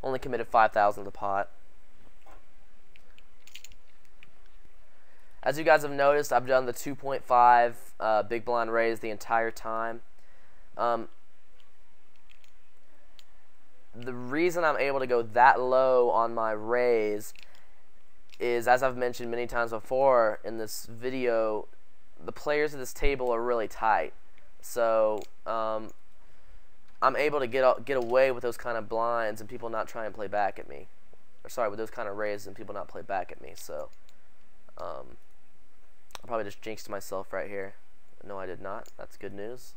Only committed 5,000 to the pot. As you guys have noticed, I've done the 2.5 big blind raise the entire time. The reason I'm able to go that low on my raise is, as I've mentioned many times before in this video, the players at this table are really tight. So I'm able to get away with those kind of blinds and people not try and play back at me. Or sorry, with those kind of raises and people not play back at me. So I probably just jinxed myself right here. No, I did not. That's good news.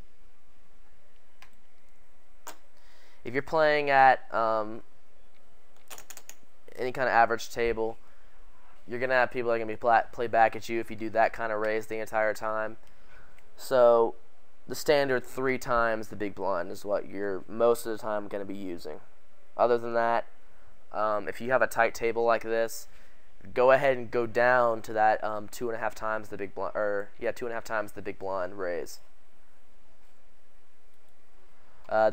If you're playing at any kind of average table, you're going to have people that are going to play back at you if you do that kind of raise the entire time. So the standard 3 times the big blind is what you're most of the time going to be using. Other than that, if you have a tight table like this, go ahead and go down to that 2.5 times the big blind, or yeah, 2.5 times the big blind raise.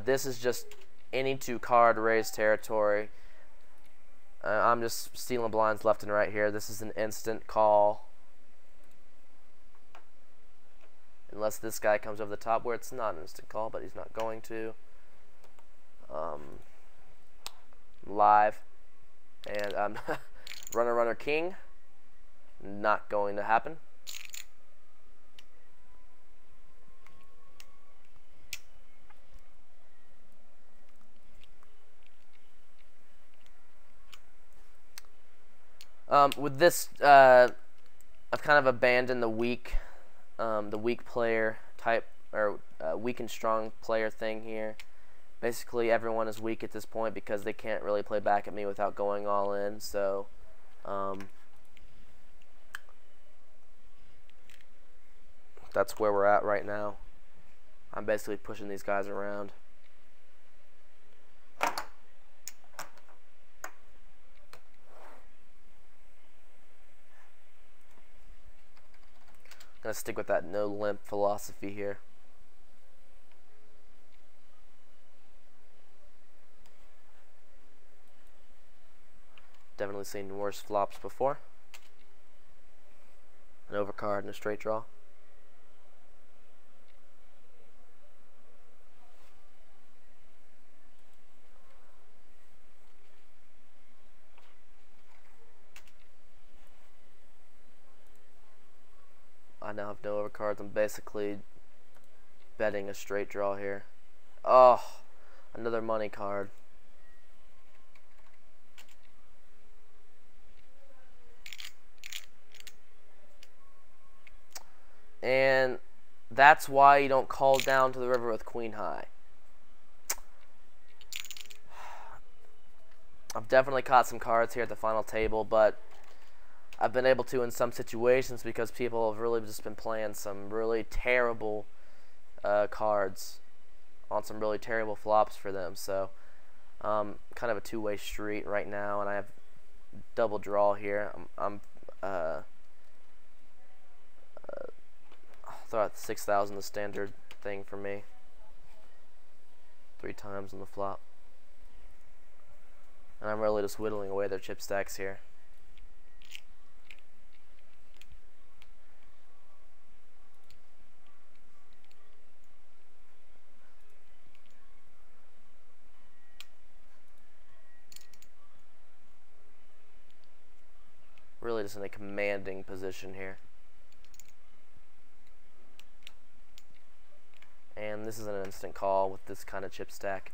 This is just any 2 card raise territory. I'm just stealing blinds left and right here. This is an instant call, unless this guy comes over the top, where it's not an instant call, but he's not going to. Live, and runner king, not going to happen. With this, I've kind of abandoned the weak player type, or weak and strong player thing here. Basically, everyone is weak at this point because they can't really play back at me without going all in. So, that's where we're at right now. I'm basically pushing these guys around. I'm gonna stick with that no limp philosophy here. Definitely seen worse flops before. An overcard and a straight draw. I now have no overcards. I'm basically betting a straight draw here. Oh, another money card. And that's why you don't call down to the river with queen high. I've definitely caught some cards here at the final table, but I've been able to in some situations because people have really just been playing some really terrible cards on some really terrible flops for them. So kind of a two-way street right now, and I have double draw here. I'm throw out 6,000, the standard thing for me. 3 times on the flop. And I'm really just whittling away their chip stacks here. Really just in a commanding position here. And this is an instant call with this kind of chip stack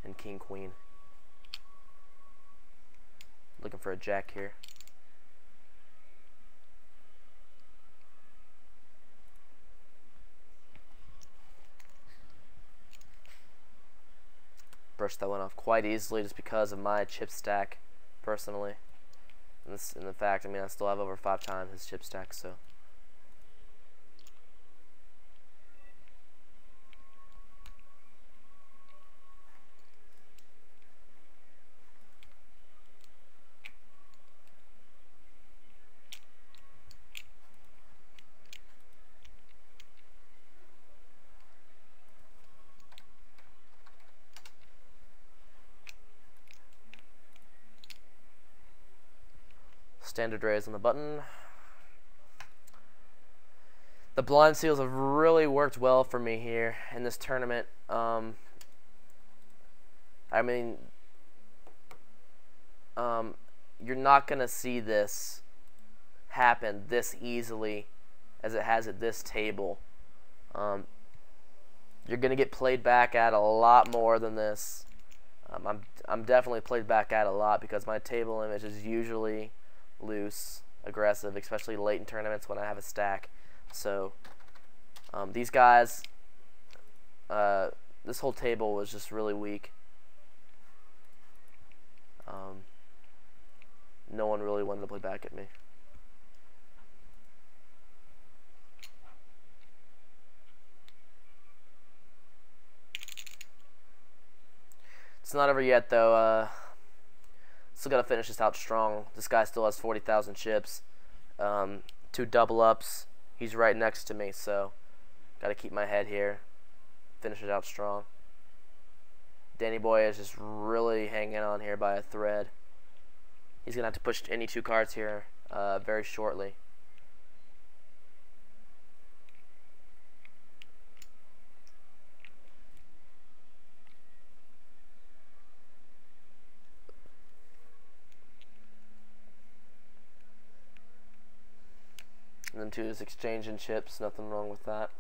and king queen. Looking for a jack here. Brushed that one off quite easily just because of my chip stack personally. And the fact, I mean, I still have over 5 times his chip stack, so. Standard raise on the button. The blind seals have really worked well for me here in this tournament. I mean, you're not going to see this happen this easily as it has at this table. You're going to get played back at a lot more than this. I'm definitely played back at a lot because my table image is usually loose, aggressive, especially late in tournaments when I have a stack. So these guys, this whole table was just really weak. No one really wanted to play back at me. It's not over yet, though. Still got to finish this out strong. This guy still has 40,000 chips. 2 double ups. He's right next to me, so got to keep my head here. Finish it out strong. Danny Boy is just really hanging on here by a thread. He's going to have to push any 2 cards here very shortly. And then 2 is exchanging chips. Nothing wrong with that.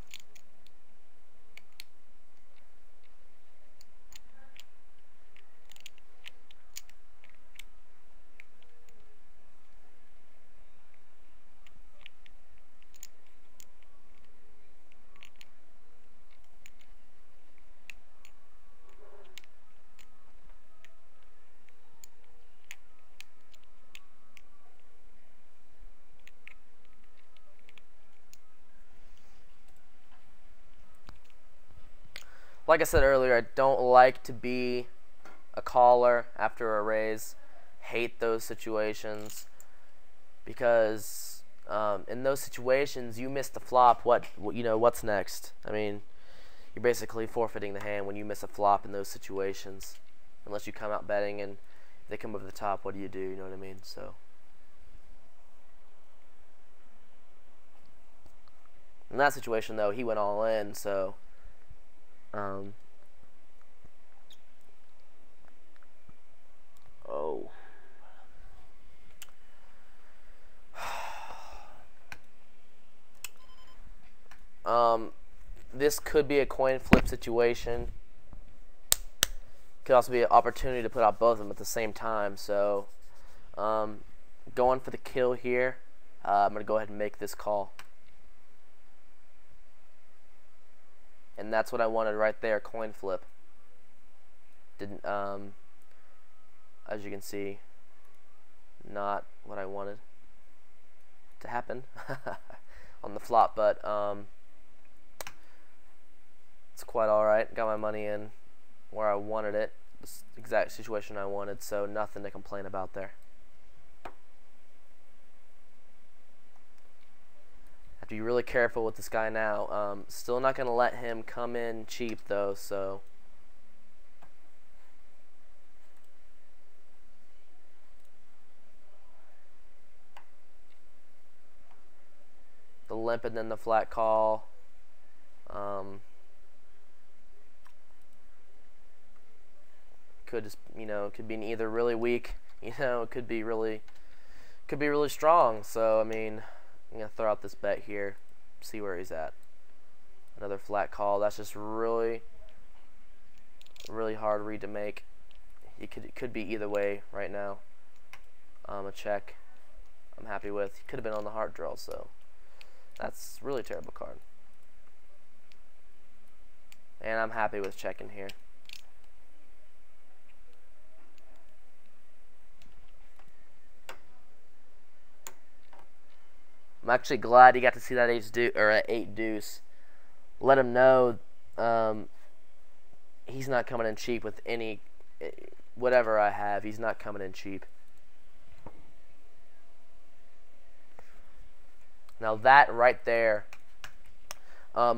Like I said earlier, I don't like to be a caller after a raise. Hate those situations because in those situations you miss the flop. What's next? I mean, you're basically forfeiting the hand when you miss a flop in those situations, unless you come out betting and if they come over the top. What do? You know what I mean? So. In that situation, though, he went all in, so. Oh. This could be a coin flip situation. Could also be an opportunity to put out both of them at the same time. So, going for the kill here. I'm going to go ahead and make this call. And that's what I wanted right there, coin flip. Didn't, as you can see, not what I wanted to happen on the flop, but it's quite alright. Got my money in where I wanted it, this exact situation I wanted, so nothing to complain about there. Have to be really careful with this guy now. Still not going to let him come in cheap, though, so. The limp and then the flat call. Could just, could be either really weak, it could be really strong. So I mean, I'm gonna throw out this bet here, see where he's at. Another flat call. That's just really hard read to make. It could be either way right now. A check. I'm happy with. He could have been on the hard draw, so that's really a terrible card. And I'm happy with checking here. I'm actually glad he got to see that 8 deuce. Let him know he's not coming in cheap with any whatever I have. He's not coming in cheap. Now that right there, I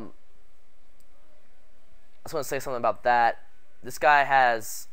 just want to say something about that. This guy has